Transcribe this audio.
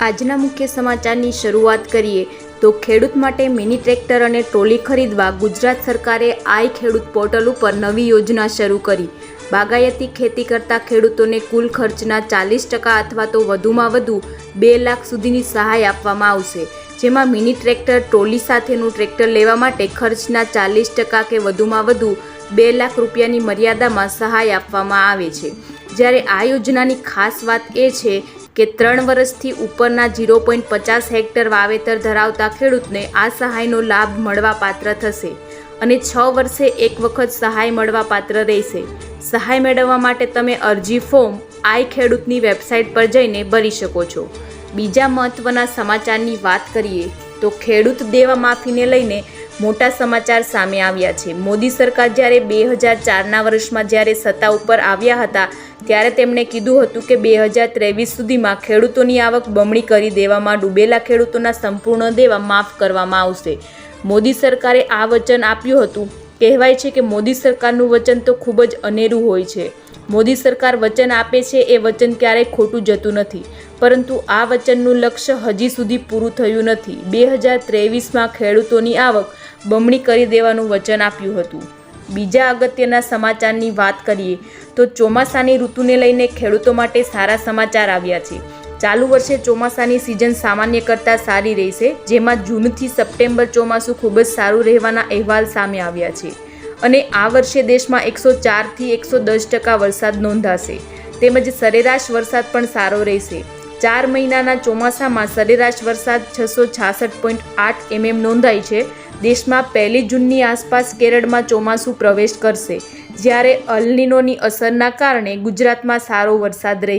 આજના મુખ્ય સમાચારની શરૂઆત કરીએ તો ખેડૂત માટે મિની ટ્રેક્ટર અને ટ્રોલી ખરીદવા ગુજરાત સરકારે આઈ ખેડૂત પોર્ટલ ઉપર નવી યોજના શરૂ કરી। બાગાયતી ખેતી કરતા ખેડૂતોને કુલ ખર્ચના 40% અથવા તો વધુમાં વધુ 2 લાખ સુધીની સહાય આપવામાં આવશે, જેમાં મિની ટ્રેક્ટર ટ્રોલી સાથેનું ટ્રેક્ટર લેવા માટે ખર્ચના 40% કે વધુમાં વધુ 2 લાખ રૂપિયાની મર્યાદામાં સહાય આપવામાં આવે છે। જ્યારે આ યોજનાની ખાસ વાત એ છે કે 3 વર્ષથી ઉપરના 0.50 હેક્ટર વાવેતર ધરાવતા ખેડૂતને આ સહાયનો લાભ મળવા પાત્ર થશે અને 6 વર્ષે એક વખત સહાય મળવા પાત્ર રહેશે। સહાય મેળવવા માટે તમે અરજી ફોર્મ આઈ ખેડૂતની વેબસાઇટ પર જઈને ભરી શકો છો। બીજા મહત્વના સમાચારની વાત કરીએ તો ખેડૂત દેવા માફીને લઈને મોટા સમાચાર સામે આવ્યા છે। મોદી સરકાર જ્યારે 2004ના વર્ષમાં જ્યારે સત્તા ઉપર આવ્યા હતા ત્યારે તેમણે કીધું હતું કે 2023 સુધીમાં ખેડૂતોની આવક બમણી કરી દેવામાં ડૂબેલા ખેડૂતોના સંપૂર્ણ દેવા માફ કરવામાં આવશે। મોદી સરકારે આ વચન આપ્યું હતું। કહેવાય છે કે મોદી સરકારનું વચન તો ખૂબ જ અનેરું હોય છે। મોદી સરકાર વચન આપે છે એ વચન ક્યારેય ખોટું જતું નથી, પરંતુ આ વચનનું લક્ષ્ય હજી સુધી પૂરું થયું નથી। 2023માં ખેડૂતોની આવક બમણી કરી દેવાનું વચન આપ્યું હતું। બીજા અગત્યના સમાચારની વાત કરીએ તો ચોમાસાની ઋતુને લઈને ખેડૂતો માટે સારા સમાચાર આવ્યા છે। ચાલુ વર્ષે ચોમાસાની સિઝન સામાન્ય કરતાં સારી રહેશે, જેમાં જૂનથી સપ્ટેમ્બર ચોમાસું ખૂબ જ સારું રહેવાના અહેવાલ સામે આવ્યા છે અને આ વર્ષે દેશમાં 104થી 110% વરસાદ નોંધાશે, તેમજ સરેરાશ વરસાદ પણ સારો રહેશે। 4 મહિનાના ચોમાસામાં સરેરાશ વરસાદ 666.8 mm નોંધાય છે। દેશમાં 1 જૂનની આસપાસ કેરળમાં ચોમાસું પ્રવેશ કરશે, જ્યારે અલ નીનોની અસરના કારણે ગુજરાતમાં સારો વરસાદ રહેશે।